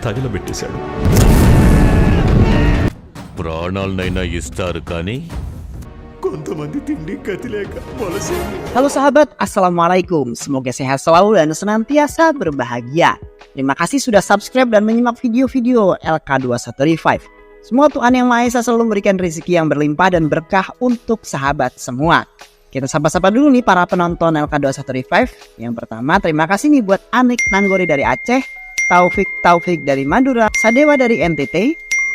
తాగేలా పెట్టేశాడు. ప్రాణాలనైనా ఇస్తారు కానీ కొంతమంది తిండి గతి లేక వలసేది. Halo sahabat, Assalamualaikum. Semoga sehat selalu dan senantiasa berbahagia. Terima kasih sudah subscribe dan menyimak video-video LK21 Revive. Semua Tuhan Yang Maha Esa selalu memberikan rezeki yang berlimpah dan berkah untuk sahabat semua. Kita sapa-sapa dulu nih para penonton LK21 Revive. Yang pertama, terima kasih nih buat Anik Nanggori dari Aceh, Taufik dari Madura, Sadewa dari NTT,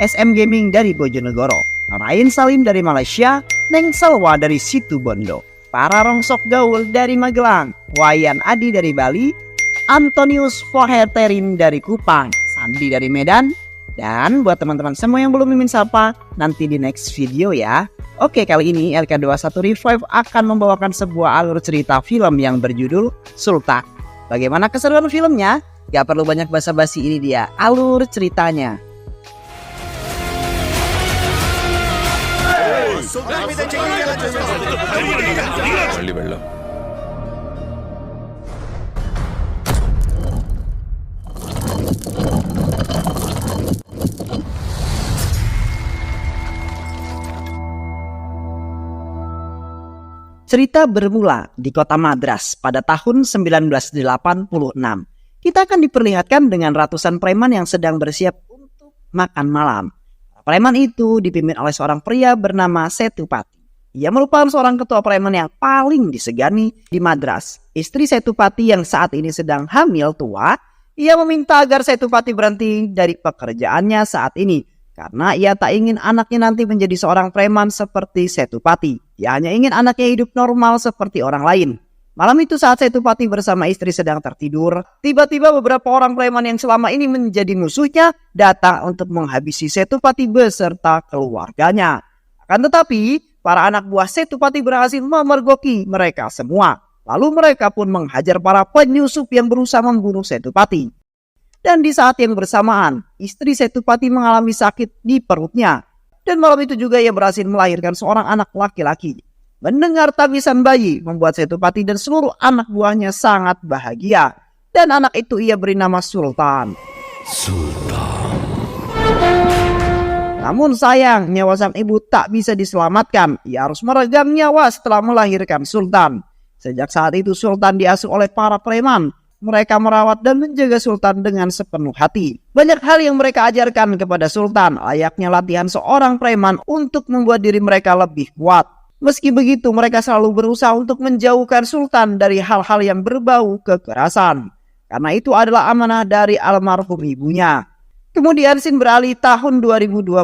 SM Gaming dari Bojonegoro, Narain Salim dari Malaysia, Neng Salwa dari Situbondo, para Rongsok Gaul dari Magelang, Wayan Adi dari Bali, Antonius Foherterin dari Kupang, Sandi dari Medan, dan buat teman-teman semua yang belum mimin sapa, nanti di next video ya. Oke, kali ini LK21 Revive akan membawakan sebuah alur cerita film yang berjudul Sultan. Bagaimana keseruan filmnya? Gak perlu banyak basa-basi, ini dia alur ceritanya. మళ్ళీ వెళ్ళాం. Cerita bermula di kota Madras pada tahun 1986. Kita akan diperlihatkan dengan ratusan preman yang sedang bersiap untuk makan malam. Preman itu dipimpin oleh seorang pria bernama Setupati. Ia merupakan seorang ketua preman yang paling disegani di Madras. Istri Setupati yang saat ini sedang hamil tua, ia meminta agar Setupati berhenti dari pekerjaannya saat ini. Karena ia tak ingin anaknya nanti menjadi seorang preman seperti Setupati. Ia hanya ingin anaknya hidup normal seperti orang lain. Malam itu saat Setupati bersama istri sedang tertidur, tiba-tiba beberapa orang preman yang selama ini menjadi musuhnya datang untuk menghabisi Setupati beserta keluarganya. Akan tetapi, para anak buah Setupati berhasil memergoki mereka semua. Lalu mereka pun menghajar para penyusup yang berusaha membunuh Setupati. Dan di saat yang bersamaan, istri Setupati mengalami sakit di perutnya. Dan malam itu juga ia berhasil melahirkan seorang anak laki-laki. Mendengar tangisan bayi membuat Setupati dan seluruh anak buahnya sangat bahagia. Dan anak itu ia beri nama Sultan. Namun sayang, nyawa sang ibu tak bisa diselamatkan. Ia harus meregang nyawa setelah melahirkan Sultan. Sejak saat itu Sultan diasuh oleh para preman. Mereka merawat dan menjaga Sultan dengan sepenuh hati. Banyak hal yang mereka ajarkan kepada Sultan, layaknya latihan seorang preman untuk membuat diri mereka lebih kuat. Meski begitu, mereka selalu berusaha untuk menjauhkan Sultan dari hal-hal yang berbau kekerasan. Karena itu adalah amanah dari almarhum ibunya. Kemudian scene beralih tahun 2021.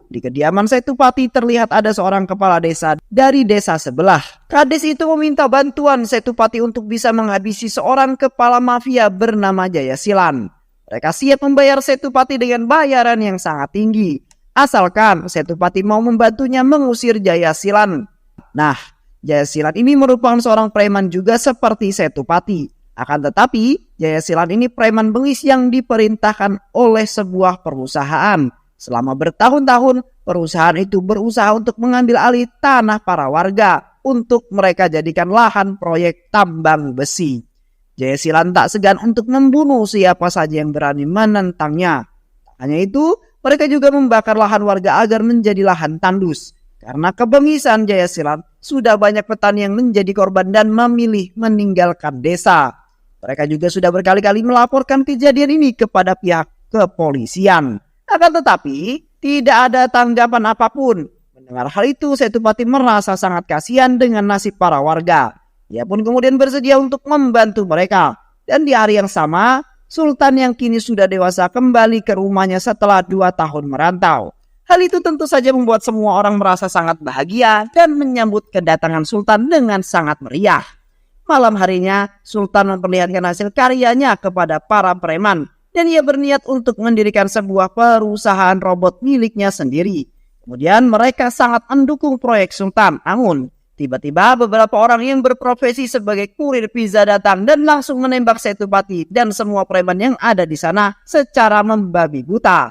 Di kediaman Setupati terlihat ada seorang kepala desa dari desa sebelah. Kades itu meminta bantuan Setupati untuk bisa menghabisi seorang kepala mafia bernama Jayasilan. Mereka siap membayar Setupati dengan bayaran yang sangat tinggi. Asalkan Setupati mau membantunya mengusir Jayasilan. Nah, Jayasilan ini merupakan seorang preman juga seperti Setupati. Akan tetapi, Jayasilan ini preman bengis yang diperintahkan oleh sebuah perusahaan. Selama bertahun-tahun, perusahaan itu berusaha untuk mengambil alih tanah para warga untuk mereka jadikan lahan proyek tambang besi. Jayasilan tak segan untuk membunuh siapa saja yang berani menentangnya. Hanya itu, mereka juga membakar lahan warga agar menjadi lahan tandus. Karena kebengisan Jayasilan, sudah banyak petani yang menjadi korban dan memilih meninggalkan desa. Mereka juga sudah berkali-kali melaporkan kejadian ini kepada pihak kepolisian. Akan tetapi, tidak ada tanggapan apapun. Mendengar hal itu, Setupati merasa sangat kasihan dengan nasib para warga. Ia pun kemudian bersedia untuk membantu mereka. Dan di hari yang sama, Sultan yang kini sudah dewasa kembali ke rumahnya setelah 2 tahun merantau. Hal itu tentu saja membuat semua orang merasa sangat bahagia dan menyambut kedatangan Sultan dengan sangat meriah. Malam harinya, Sultan memperlihatkan hasil karyanya kepada para preman dan ia berniat untuk mendirikan sebuah perusahaan robot miliknya sendiri. Kemudian mereka sangat mendukung proyek Sultan. Namun, tiba-tiba beberapa orang yang berprofesi sebagai kurir pizza datang dan langsung menembak Setupati dan semua preman yang ada di sana secara membabi buta.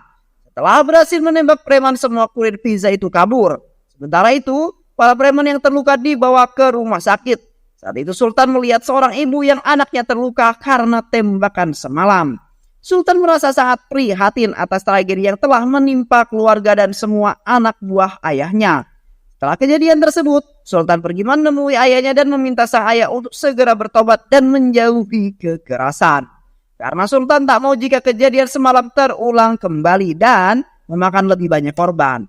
Setelah berhasil menembak preman, semua kurir pizza itu kabur. Sementara itu, para preman yang terluka dibawa ke rumah sakit. Saat itu Sultan melihat seorang ibu yang anaknya terluka karena tembakan semalam. Sultan merasa sangat prihatin atas tragedi yang telah menimpa keluarga dan semua anak buah ayahnya. Setelah kejadian tersebut, Sultan pergi menemui ayahnya dan meminta sang ayah untuk segera bertobat dan menjauhi kekerasan. Karena Sultan tak mau jika kejadian semalam terulang kembali dan memakan lebih banyak korban.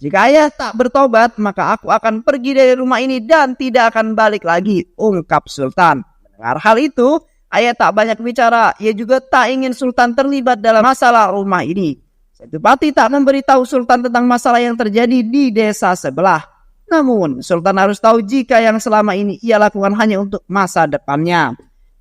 Jika ayah tak bertobat, maka aku akan pergi dari rumah ini dan tidak akan balik lagi, ungkap Sultan. Mendengar hal itu, ayah tak banyak bicara. Ia juga tak ingin Sultan terlibat dalam masalah rumah ini. Setupati tak memberitahu Sultan tentang masalah yang terjadi di desa sebelah. Namun, Sultan harus tahu jika yang selama ini ia lakukan hanya untuk masa depannya.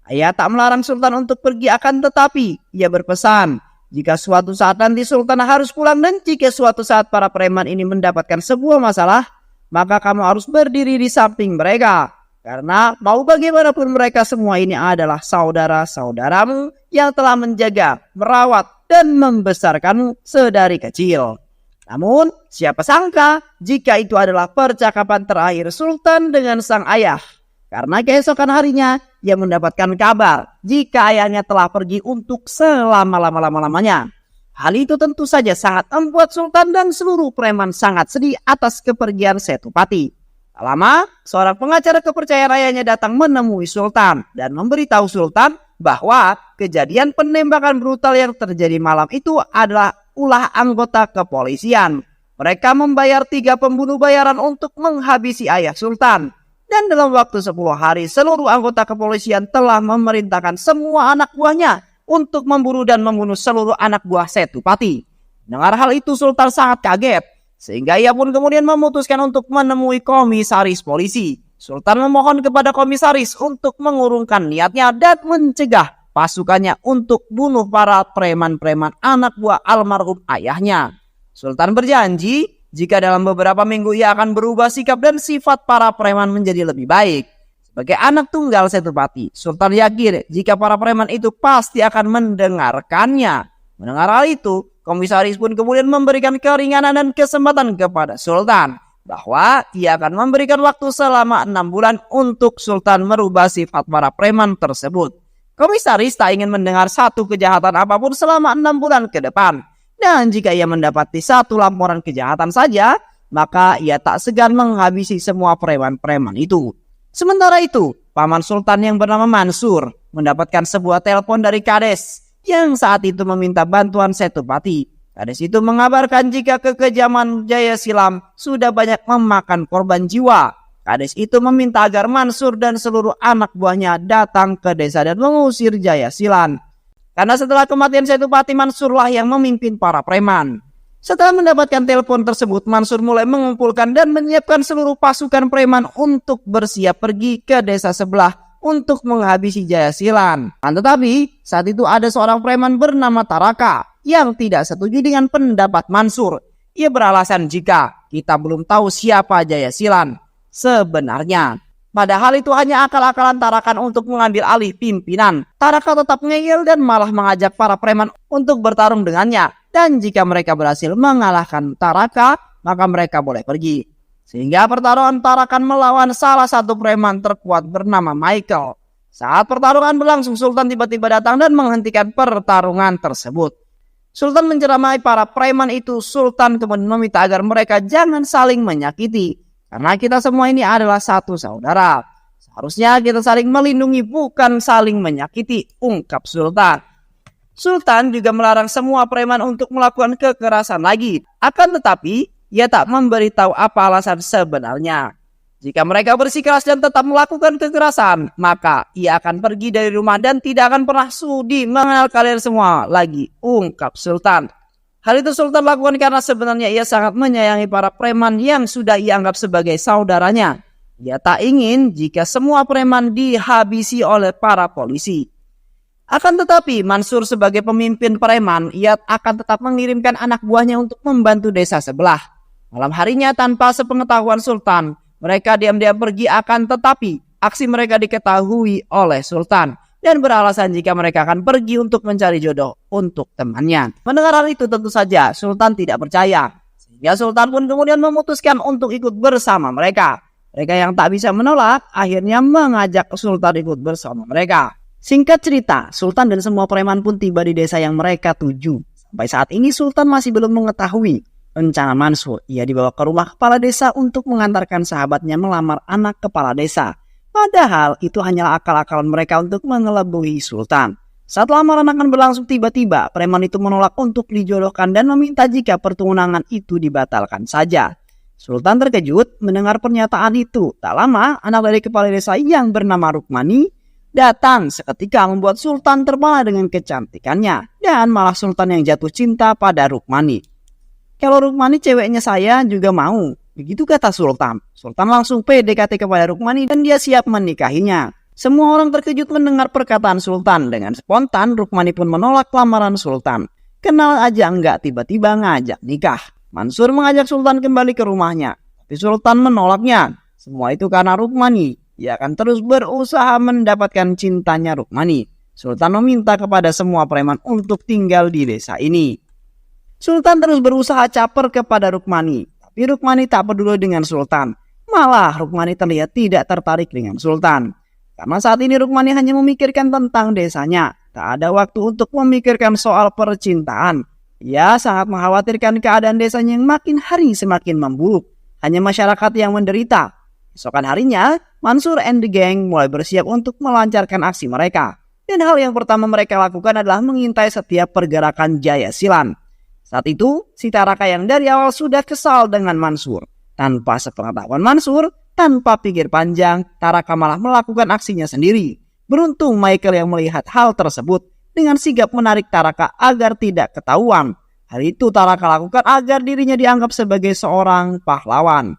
Ayah tak melarang Sultan untuk pergi, akan tetapi ia berpesan, jika suatu saat nanti Sultan harus pulang dan jika suatu saat para preman ini mendapatkan sebuah masalah, maka kamu harus berdiri di samping mereka. Karena mau bagaimanapun mereka semua ini adalah saudara-saudaramu yang telah menjaga, merawat, dan membesarkanmu sedari kecil. Namun, siapa sangka jika itu adalah percakapan terakhir Sultan dengan sang ayah. Karena keesokan harinya, ia mendapatkan kabar jika ayahnya telah pergi untuk selama-lamanya. Hal itu tentu saja sangat membuat Sultan dan seluruh preman sangat sedih atas kepergian Setupati. Tak lama, seorang pengacara kepercayaan ayahnya datang menemui Sultan dan memberitahu Sultan bahwa kejadian penembakan brutal yang terjadi malam itu adalah ulah anggota kepolisian. Mereka membayar 3 pembunuh bayaran untuk menghabisi ayah Sultan. Dan dalam waktu 10 hari, seluruh anggota kepolisian telah memerintahkan semua anak buahnya untuk memburu dan membunuh seluruh anak buah Setupati. Dengar hal itu, Sultan sangat kaget. Sehingga ia pun kemudian memutuskan untuk menemui komisaris polisi. Sultan memohon kepada komisaris untuk mengurungkan niatnya dan mencegah pasukannya untuk bunuh para preman-preman anak buah almarhum ayahnya. Sultan berjanji jika dalam beberapa minggu ia akan berubah sikap dan sifat para preman menjadi lebih baik. Sebagai anak tunggal Setupati, Sultan yakin jika para preman itu pasti akan mendengarkannya. Mendengar hal itu, komisaris pun kemudian memberikan keringanan dan kesempatan kepada Sultan bahwa ia akan memberikan waktu selama 6 bulan untuk Sultan merubah sifat para preman tersebut. Komisaris tak ingin mendengar satu kejahatan apapun selama 6 bulan ke depan. Dan jika ia mendapati satu laporan kejahatan saja, maka ia tak segan menghabisi semua preman-preman itu. Sementara itu, paman Sultan yang bernama Mansur mendapatkan sebuah telepon dari Kades yang saat itu meminta bantuan Setupati. Kades itu mengabarkan jika kekejaman Jaya Silam sudah banyak memakan korban jiwa. Kades itu meminta agar Mansur dan seluruh anak buahnya datang ke desa dan mengusir Jaya Silan. Karena setelah kematian Setupati, Mansurlah yang memimpin para preman. Setelah mendapatkan telepon tersebut, Mansur mulai mengumpulkan dan menyiapkan seluruh pasukan preman untuk bersiap pergi ke desa sebelah untuk menghabisi Jaya Silan. Tetapi saat itu ada seorang preman bernama Taraka yang tidak setuju dengan pendapat Mansur. Ia beralasan jika kita belum tahu siapa Jaya Silan sebenarnya. Padahal itu hanya akal-akalan Tarakan untuk mengambil alih pimpinan. Taraka tetap ngeyel dan malah mengajak para preman untuk bertarung dengannya. Dan jika mereka berhasil mengalahkan Taraka, maka mereka boleh pergi. Sehingga pertarungan Tarakan melawan salah satu preman terkuat bernama Michael. Saat pertarungan berlangsung, Sultan tiba-tiba datang dan menghentikan pertarungan tersebut. Sultan menceramai para preman itu. Sultan kemudian meminta agar mereka jangan saling menyakiti. Karena kita semua ini adalah satu saudara. Seharusnya kita saling melindungi, bukan saling menyakiti, ungkap Sultan. Sultan juga melarang semua preman untuk melakukan kekerasan lagi. Akan tetapi, ia tak memberitahu apa alasan sebenarnya. Jika mereka bersikeras dan tetap melakukan kekerasan, maka ia akan pergi dari rumah dan tidak akan pernah sudi mengenal kalian semua lagi, ungkap Sultan. Hal itu Sultan lakukan karena sebenarnya ia sangat menyayangi para preman yang sudah ia anggap sebagai saudaranya. Ia tak ingin jika semua preman dihabisi oleh para polisi. Akan tetapi Mansur sebagai pemimpin preman, ia akan tetap mengirimkan anak buahnya untuk membantu desa sebelah. Malam harinya tanpa sepengetahuan Sultan, mereka diam-diam pergi, akan tetapi aksi mereka diketahui oleh Sultan. Dan beralasan jika mereka akan pergi untuk mencari jodoh untuk temannya. Mendengar hal itu tentu saja Sultan tidak percaya. Sehingga Sultan pun kemudian memutuskan untuk ikut bersama mereka. Mereka yang tak bisa menolak akhirnya mengajak Sultan ikut bersama mereka. Singkat cerita, Sultan dan semua preman pun tiba di desa yang mereka tuju. Sampai saat ini Sultan masih belum mengetahui rencana Mansur. Ia dibawa ke rumah kepala desa untuk mengantarkan sahabatnya melamar anak kepala desa. Padahal itu hanyalah akal-akalan mereka untuk mengelabui Sultan. Saat lamaran akan berlangsung, tiba-tiba preman itu menolak untuk dijodohkan dan meminta jika pertunangan itu dibatalkan saja. Sultan terkejut mendengar pernyataan itu. Tak lama, anak dari kepala desa yang bernama Rukmani datang seketika membuat Sultan terpana dengan kecantikannya. Dan malah Sultan yang jatuh cinta pada Rukmani. Kalau Rukmani ceweknya saya juga mau. Begitu kata Sultan. Sultan langsung PDKT kepada Rukmani dan dia siap menikahinya. Semua orang terkejut mendengar perkataan Sultan. Dengan spontan Rukmani pun menolak lamaran Sultan. Kenal aja enggak, tiba-tiba ngajak nikah. Mansur mengajak Sultan kembali ke rumahnya. Tapi Sultan menolaknya. Semua itu karena Rukmani. Ia akan terus berusaha mendapatkan cintanya Rukmani. Sultan meminta kepada semua preman untuk tinggal di desa ini. Sultan terus berusaha caper kepada Rukmani. Tapi Rukmani tak peduli dengan Sultan. Malah Rukmani terlihat tidak tertarik dengan Sultan. Karena saat ini Rukmani hanya memikirkan tentang desanya. Tak ada waktu untuk memikirkan soal percintaan. Ia sangat mengkhawatirkan keadaan desanya yang makin hari semakin memburuk. Hanya masyarakat yang menderita. Esokan harinya, Mansur and the gang mulai bersiap untuk melancarkan aksi mereka. Dan hal yang pertama mereka lakukan adalah mengintai setiap pergerakan Jaya Silan. Saat itu, si Taraka yang dari awal sudah kesal dengan Mansur. Tanpa sepengetahuan Mansur, tanpa pikir panjang, Taraka malah melakukan aksinya sendiri. Beruntung Michael yang melihat hal tersebut dengan sigap menarik Taraka agar tidak ketahuan. Hal itu Taraka lakukan agar dirinya dianggap sebagai seorang pahlawan.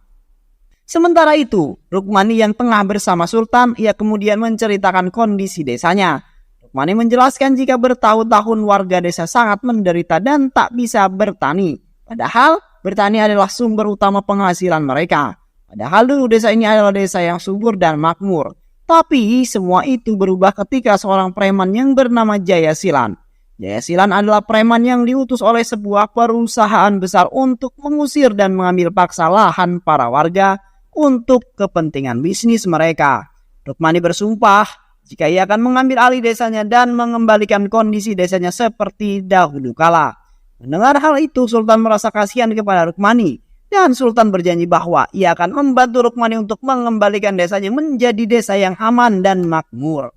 Sementara itu, Rukmani yang tengah bersama Sultan, ia kemudian menceritakan kondisi desanya. Rukmani menjelaskan jika bertahun-tahun warga desa sangat menderita dan tak bisa bertani. Padahal, bertani adalah sumber utama penghasilan mereka. Padahal dulu desa ini adalah desa yang subur dan makmur. Tapi, semua itu berubah ketika seorang preman yang bernama Jaya Silan. Jaya Silan adalah preman yang diutus oleh sebuah perusahaan besar untuk mengusir dan mengambil paksa lahan para warga untuk kepentingan bisnis mereka. Rukmani bersumpah jika ia akan mengambil alih desanya dan mengembalikan kondisi desanya seperti dahulu kala. Mendengar hal itu, Sultan merasa kasihan kepada Rukmani dan Sultan berjanji bahwa ia akan membantu Rukmani untuk mengembalikan desanya menjadi desa yang aman dan makmur.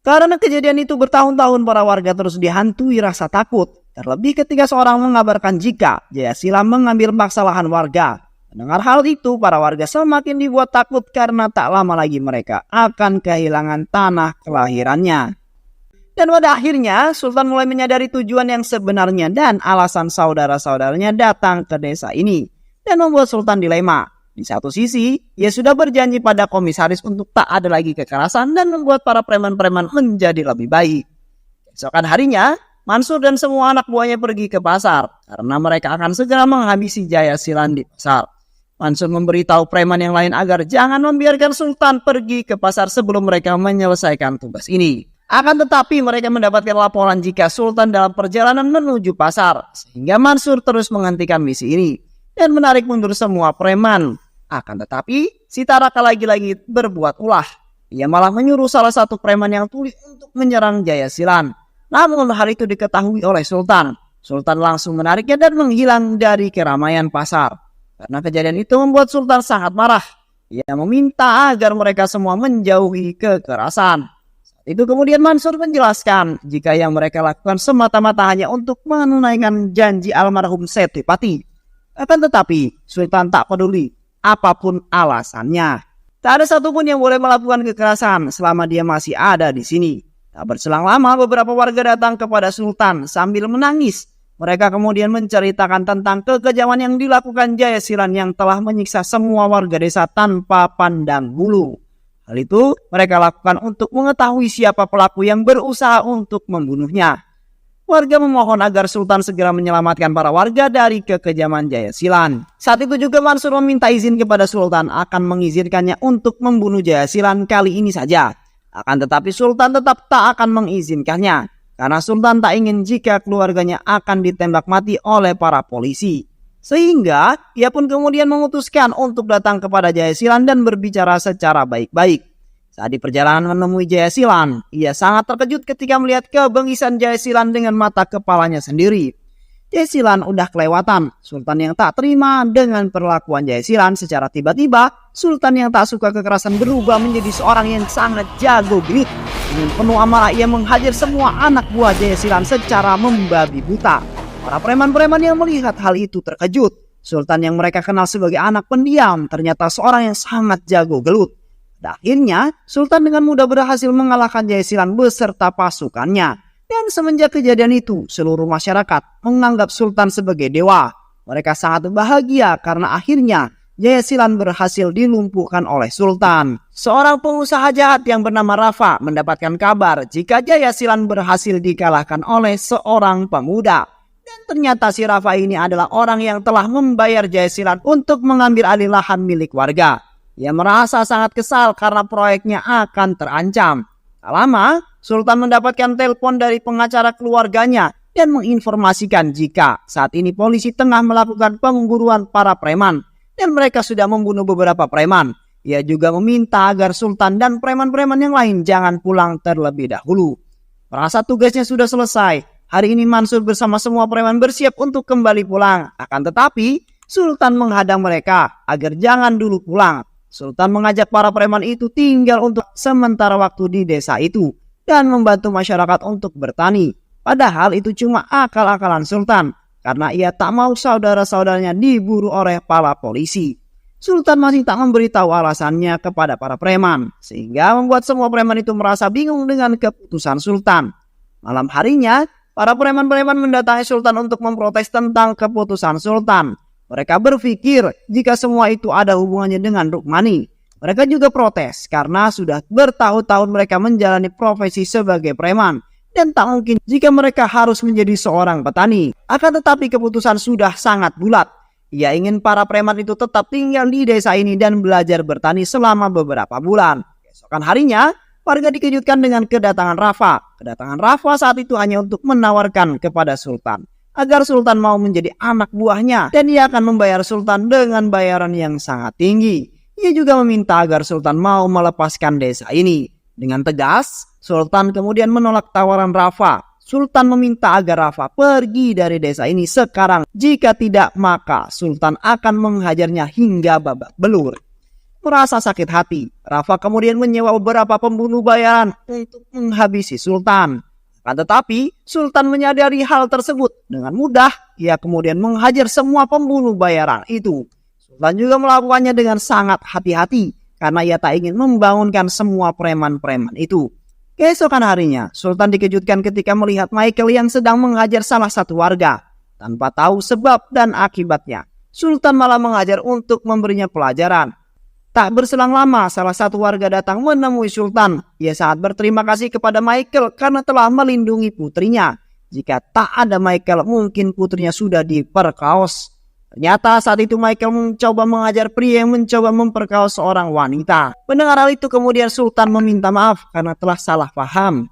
Karena kejadian itu bertahun-tahun para warga terus dihantui rasa takut. Terlebih ketika seorang mengabarkan jika Jaya Silan mengambil paksa lahan warga. Mendengar hal itu, para warga semakin dibuat takut karena tak lama lagi mereka akan kehilangan tanah kelahirannya. Dan pada akhirnya, Sultan mulai menyadari tujuan yang sebenarnya dan alasan saudara-saudaranya datang ke desa ini. Dan membuat Sultan dilema. Di satu sisi, ia sudah berjanji pada komisaris untuk tak ada lagi kekerasan dan membuat para preman-preman menjadi lebih baik. Esokan harinya, Mansur dan semua anak buahnya pergi ke pasar karena mereka akan segera menghabisi Jaya Silan di pasar. Mansur memberitahu preman yang lain agar jangan membiarkan Sultan pergi ke pasar sebelum mereka menyelesaikan tugas ini. Akan tetapi mereka mendapatkan laporan jika Sultan dalam perjalanan menuju pasar, sehingga Mansur terus menghentikan misi ini dan menarik mundur semua preman. Akan tetapi si Taraka lagi-lagi berbuat ulah. Ia malah menyuruh salah satu preman yang tuli untuk menyerang Jaya Silan. Namun hal itu diketahui oleh Sultan. Sultan langsung menariknya dan menghilang dari keramaian pasar. Karena kejadian itu membuat Sultan sangat marah. Ia meminta agar mereka semua menjauhi kekerasan. Saat itu kemudian Mansur menjelaskan jika yang mereka lakukan semata-mata hanya untuk menunaikan janji almarhum Setipati. Akan tetapi Sultan tak peduli apapun alasannya. Tak ada satupun yang boleh melakukan kekerasan selama dia masih ada di sini. Tak berselang lama beberapa warga datang kepada Sultan sambil menangis. Mereka kemudian menceritakan tentang kekejaman yang dilakukan Jaya Silan yang telah menyiksa semua warga desa tanpa pandang bulu. Hal itu mereka lakukan untuk mengetahui siapa pelaku yang berusaha untuk membunuhnya. Warga memohon agar Sultan segera menyelamatkan para warga dari kekejaman Jaya Silan. Saat itu juga Mansur meminta izin kepada Sultan akan mengizinkannya untuk membunuh Jaya Silan kali ini saja. Akan tetapi Sultan tetap tak akan mengizinkannya. Karena Sultan tak ingin jika keluarganya akan ditembak mati oleh para polisi. Sehingga ia pun kemudian memutuskan untuk datang kepada Jaya Silan dan berbicara secara baik-baik. Saat di perjalanan menemui Jayasilan, ia sangat terkejut ketika melihat kebengisan Jayasilan dengan mata kepalanya sendiri. Jayasilan udah kelewatan. Sultan yang tak terima dengan perlakuan Jayasilan secara tiba-tiba, Sultan yang tak suka kekerasan berubah menjadi seorang yang sangat jago gelut. Dengan penuh amarah ia menghajar semua anak buah Jayasilan secara membabi buta. Para preman-preman yang melihat hal itu terkejut. Sultan yang mereka kenal sebagai anak pendiam ternyata seorang yang sangat jago gelut. Dan akhirnya, Sultan dengan mudah berhasil mengalahkan Jayasilan beserta pasukannya. Dan semenjak kejadian itu, seluruh masyarakat menganggap Sultan sebagai dewa. Mereka sangat bahagia karena akhirnya Jayasilan berhasil dilumpuhkan oleh Sultan. Seorang pengusaha jahat yang bernama Rafa mendapatkan kabar jika Jayasilan berhasil dikalahkan oleh seorang pemuda. Dan ternyata si Rafa ini adalah orang yang telah membayar Jayasilan untuk mengambil alih lahan milik warga. Ia merasa sangat kesal karena proyeknya akan terancam. Tak lama, Sultan mendapatkan telepon dari pengacara keluarganya dan menginformasikan jika saat ini polisi tengah melakukan pemburuan para preman dan mereka sudah membunuh beberapa preman. Ia juga meminta agar Sultan dan preman-preman yang lain jangan pulang terlebih dahulu. Merasa tugasnya sudah selesai, hari ini Mansur bersama semua preman bersiap untuk kembali pulang. Akan tetapi, Sultan menghadang mereka agar jangan dulu pulang. Sultan mengajak para preman itu tinggal untuk sementara waktu di desa itu dan membantu masyarakat untuk bertani. Padahal itu cuma akal-akalan Sultan karena ia tak mau saudara-saudaranya diburu oleh para polisi. Sultan masih tak memberitahu alasannya kepada para preman sehingga membuat semua preman itu merasa bingung dengan keputusan Sultan. Malam harinya, para preman-preman mendatangi Sultan untuk memprotes tentang keputusan Sultan. Mereka berpikir jika semua itu ada hubungannya dengan Rukmani. Mereka juga protes karena sudah bertahun-tahun mereka menjalani profesi sebagai preman. Dan tak mungkin jika mereka harus menjadi seorang petani. Akan tetapi keputusan sudah sangat bulat. Ia ingin para preman itu tetap tinggal di desa ini dan belajar bertani selama beberapa bulan. Keesokan harinya, warga dikejutkan dengan kedatangan Rafa. Kedatangan Rafa saat itu hanya untuk menawarkan kepada Sultan agar Sultan mau menjadi anak buahnya dan ia akan membayar Sultan dengan bayaran yang sangat tinggi. Ia juga meminta agar Sultan mau melepaskan desa ini. Dengan tegas, Sultan kemudian menolak tawaran Rafa. Sultan meminta agar Rafa pergi dari desa ini sekarang. Jika tidak, maka Sultan akan menghajarnya hingga babak belur. Merasa sakit hati, Rafa kemudian menyewa beberapa pembunuh bayaran untuk menghabisi Sultan. Akan tetapi, Sultan menyadari hal tersebut. Dengan mudah, ia kemudian menghajar semua pembunuh bayaran itu. Sultan juga melakukannya dengan sangat hati-hati, karena ia tak ingin membangunkan semua preman-preman itu. Keesokan harinya, Sultan dikejutkan ketika melihat Michael yang sedang menghajar salah satu warga. Tanpa tahu sebab dan akibatnya, Sultan malah menghajar untuk memberinya pelajaran. Tak berselang lama, salah satu warga datang menemui Sultan. Ia sangat berterima kasih kepada Michael karena telah melindungi putrinya. Jika tak ada Michael, mungkin putrinya sudah diperkaos. Ternyata saat itu Michael mencoba mengajar pria yang mencoba memperkaos seorang wanita. Mendengar hal itu kemudian Sultan meminta maaf karena telah salah paham.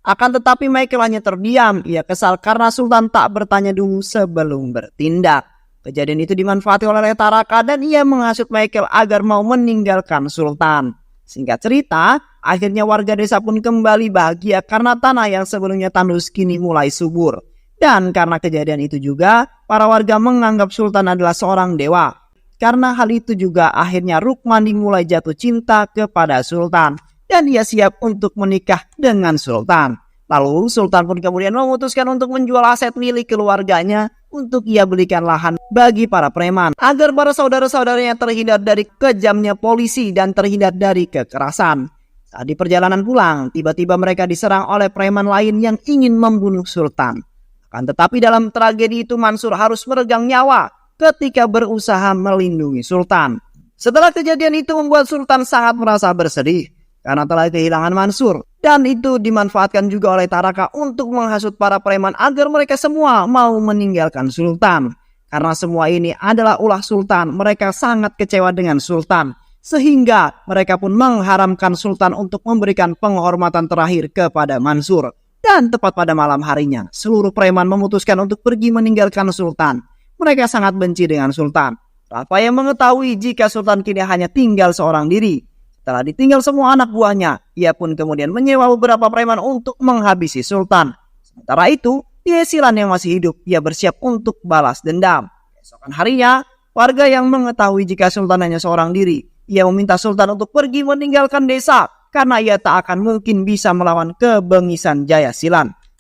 Akan tetapi Michael hanya terdiam. Ia kesal karena Sultan tak bertanya dulu sebelum bertindak. Kejadian itu dimanfaati oleh Taraka dan ia menghasut Michael agar mau meninggalkan Sultan. Singkat cerita, akhirnya warga desa pun kembali bahagia karena tanah yang sebelumnya tandus kini mulai subur. Dan karena kejadian itu juga, para warga menganggap Sultan adalah seorang dewa. Karena hal itu juga akhirnya Rukmani mulai jatuh cinta kepada Sultan. Dan ia siap untuk menikah dengan Sultan. Lalu Sultan pun kemudian memutuskan untuk menjual aset milik keluarganya untuk ia belikan lahan bagi para preman agar para saudara-saudaranya terhindar dari kejamnya polisi dan terhindar dari kekerasan. Saat di perjalanan pulang, tiba-tiba mereka diserang oleh preman lain yang ingin membunuh Sultan. Akan tetapi dalam tragedi itu Mansur harus meregang nyawa ketika berusaha melindungi Sultan. Setelah kejadian itu membuat Sultan sangat merasa bersedih karena telah kehilangan Mansur. Dan itu dimanfaatkan juga oleh Taraka untuk menghasut para preman agar mereka semua mau meninggalkan Sultan. Karena semua ini adalah ulah Sultan, mereka sangat kecewa dengan Sultan. Sehingga mereka pun mengharamkan Sultan untuk memberikan penghormatan terakhir kepada Mansur. Dan tepat pada malam harinya, seluruh preman memutuskan untuk pergi meninggalkan Sultan. Mereka sangat benci dengan Sultan. Rafa yang mengetahui jika Sultan kini hanya tinggal seorang diri. Setelah ditinggal semua anak buahnya, ia pun kemudian menyewa beberapa preman untuk menghabisi Sultan. Sementara itu, Jaya yang masih hidup, ia bersiap untuk balas dendam. Keesokan harinya, warga yang mengetahui jika Sultan hanya seorang diri, ia meminta Sultan untuk pergi meninggalkan desa karena ia tak akan mungkin bisa melawan kebengisan Jaya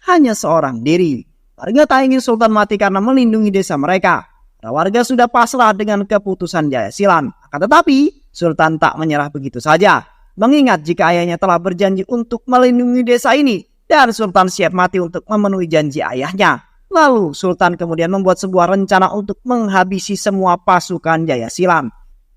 hanya seorang diri. Warga tak ingin Sultan mati karena melindungi desa mereka. Para warga sudah pasrah dengan keputusan Jaya Akan tetapi, Sultan tak menyerah begitu saja. Mengingat jika ayahnya telah berjanji untuk melindungi desa ini, dan Sultan siap mati untuk memenuhi janji ayahnya. Lalu Sultan kemudian membuat sebuah rencana untuk menghabisi semua pasukan Jaya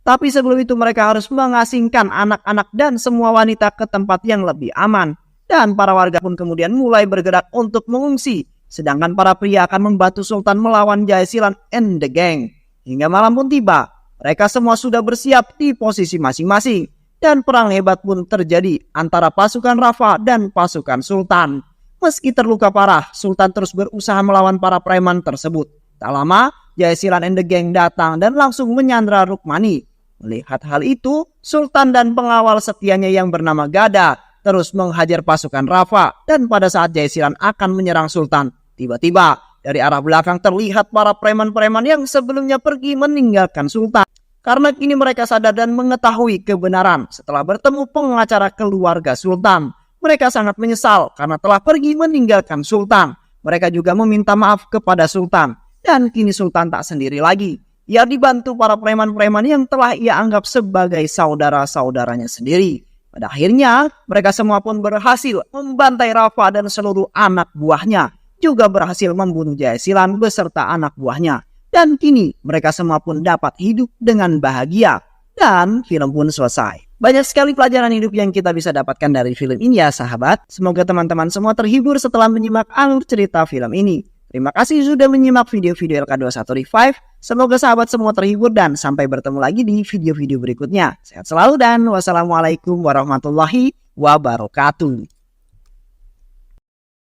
Tapi sebelum itu mereka harus mengasingkan anak-anak dan semua wanita ke tempat yang lebih aman. Dan para warga pun kemudian mulai bergerak untuk mengungsi. Sedangkan para pria akan membantu Sultan melawan Jaya and the gang. Hingga malam pun tiba. Mereka semua sudah bersiap di posisi masing-masing. Dan perang hebat pun terjadi antara pasukan Rafa dan pasukan Sultan. Meski terluka parah, Sultan terus berusaha melawan para preman tersebut. Tak lama, Jaya and the gang datang dan langsung menyandra Rukmani. Melihat hal itu, Sultan dan pengawal setianya yang bernama Gada terus menghajar pasukan Rafa. Dan pada saat Jaya akan menyerang Sultan, tiba-tiba dari arah belakang terlihat para preman-preman yang sebelumnya pergi meninggalkan Sultan. Karena kini mereka sadar dan mengetahui kebenaran setelah bertemu pengacara keluarga Sultan. Mereka sangat menyesal karena telah pergi meninggalkan Sultan. Mereka juga meminta maaf kepada Sultan. Dan kini Sultan tak sendiri lagi. Ia dibantu para preman-preman yang telah ia anggap sebagai saudara-saudaranya sendiri. Pada akhirnya, mereka semua pun berhasil membantai Rafa dan seluruh anak buahnya. Juga berhasil membunuh Jaya beserta anak buahnya. Dan kini mereka semua pun dapat hidup dengan bahagia. Dan film pun selesai. Banyak sekali pelajaran hidup yang kita bisa dapatkan dari film ini ya sahabat. Semoga teman-teman semua terhibur setelah menyimak alur cerita film ini. Terima kasih sudah menyimak video-video LK21 Revive. Semoga sahabat semua terhibur dan sampai bertemu lagi di video-video berikutnya. Sehat selalu dan wassalamualaikum warahmatullahi wabarakatuh.